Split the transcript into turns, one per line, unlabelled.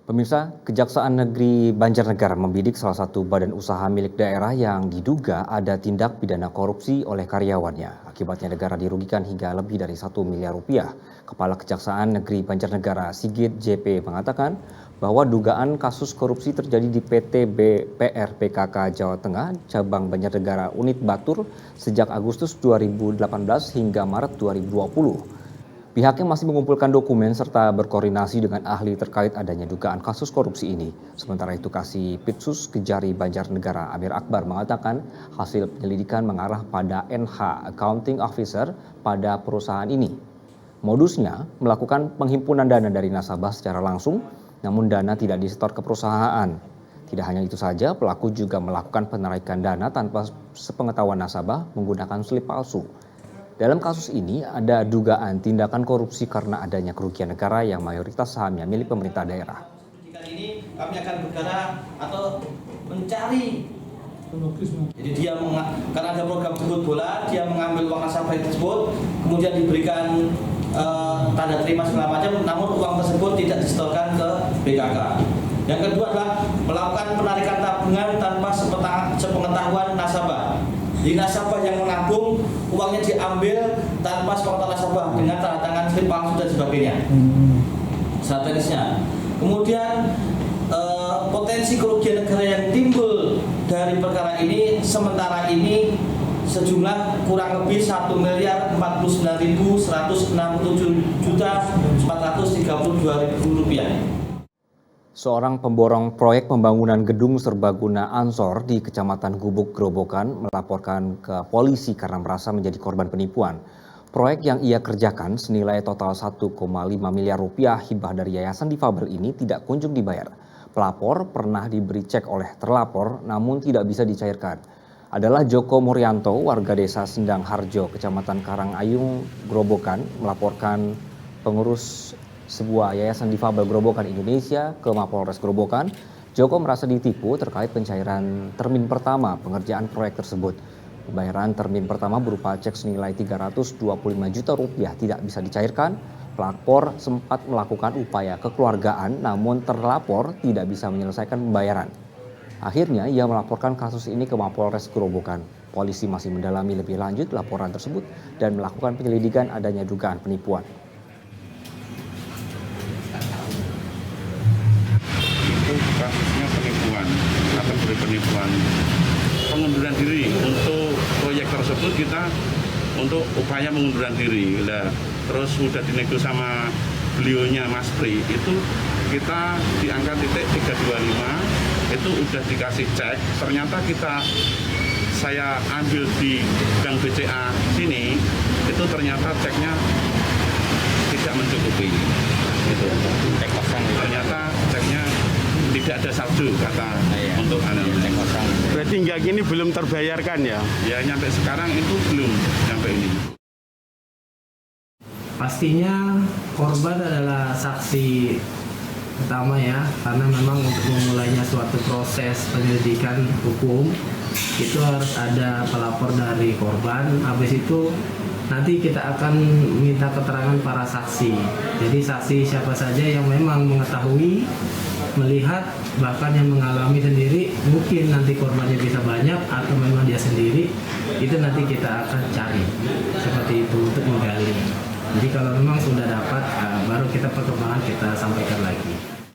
Pemirsa, Kejaksaan Negeri Banjarnegara membidik salah satu badan usaha milik daerah yang diduga ada tindak pidana korupsi oleh karyawannya. Akibatnya negara dirugikan hingga lebih dari 1 miliar rupiah. Kepala Kejaksaan Negeri Banjarnegara Sigit JP mengatakan bahwa dugaan kasus korupsi terjadi di PT BPR PKK Jawa Tengah, cabang Banjarnegara Unit Batur sejak Agustus 2018 hingga Maret 2020. Pihaknya masih mengumpulkan dokumen serta berkoordinasi dengan ahli terkait adanya dugaan kasus korupsi ini. Sementara itu Kasih Pitsus Kejari Banjarnegara Amir Akbar mengatakan hasil penyelidikan mengarah pada NH Accounting Officer pada perusahaan ini. Modusnya melakukan penghimpunan dana dari nasabah secara langsung, namun dana tidak disetor ke perusahaan. Tidak hanya itu saja, pelaku juga melakukan penarikan dana tanpa sepengetahuan nasabah menggunakan slip palsu. Dalam kasus ini ada dugaan tindakan korupsi karena adanya kerugian negara yang mayoritas sahamnya milik pemerintah daerah.
Ini kami akan bergerak atau mencari. Jadi dia karena ada program jemput bola, dia mengambil uang nasabah tersebut, kemudian diberikan tanda terima segala macam, namun uang tersebut tidak disetorkan ke BKK. Yang kedua adalah melakukan penarikan tabungan tanpa sepengetahuan nasabah. Di nasabah yang menabung, uangnya diambil tanpa sepengetahuan nasabah dengan tanda tangan slip palsu dan sebagainya. Strategisnya. Kemudian potensi kerugian negara yang timbul dari perkara ini sementara ini sejumlah kurang lebih 1.049.167.432.000 rupiah.
Seorang pemborong proyek pembangunan gedung serbaguna Ansor di Kecamatan Gubuk Grobogan melaporkan ke polisi karena merasa menjadi korban penipuan. Proyek yang ia kerjakan senilai total 1,5 miliar rupiah hibah dari Yayasan Difabel ini tidak kunjung dibayar. Pelapor pernah diberi cek oleh terlapor namun tidak bisa dicairkan. Adalah Joko Muryanto, warga desa Sendang Harjo, Kecamatan Karangayung, Grobogan, melaporkan pengurus sebuah yayasan difabel Grobogan Indonesia ke Mapolres Grobogan. Joko merasa ditipu terkait pencairan termin pertama pengerjaan proyek tersebut. Pembayaran termin pertama berupa cek senilai 325 juta rupiah tidak bisa dicairkan. Pelapor sempat melakukan upaya kekeluargaan namun terlapor tidak bisa menyelesaikan pembayaran. Akhirnya ia melaporkan kasus ini ke Mapolres Grobogan. Polisi masih mendalami lebih lanjut laporan tersebut dan melakukan penyelidikan adanya dugaan penipuan.
Kasusnya penipuan, kategori penipuan, pengunduran diri untuk proyek tersebut kita untuk upaya pengunduran diri. Nah, terus sudah dinego sama beliaunya Mas Pri itu kita di angka titik 325 itu udah dikasih cek. Ternyata saya ambil di Bank BCA sini itu ternyata ceknya tidak mencukupi. Itu cek kosong. Ternyata ceknya tidak ada saldo kata untuk cek kosong.
Berarti hingga kini belum terbayarkan ya?
Ya nyampe sekarang itu belum sampai ini.
Pastinya korban adalah saksi utama ya, karena memang untuk memulainya suatu proses penyelidikan hukum itu harus ada pelapor dari korban. Habis itu nanti kita akan minta keterangan para saksi. Jadi saksi siapa saja yang memang mengetahui, melihat, bahkan yang mengalami sendiri, mungkin nanti korbannya bisa banyak atau memang dia sendiri, itu nanti kita akan cari seperti itu untuk menggali. Jadi kalau memang sudah dapat, baru kita perkembangan kita sampaikan lagi.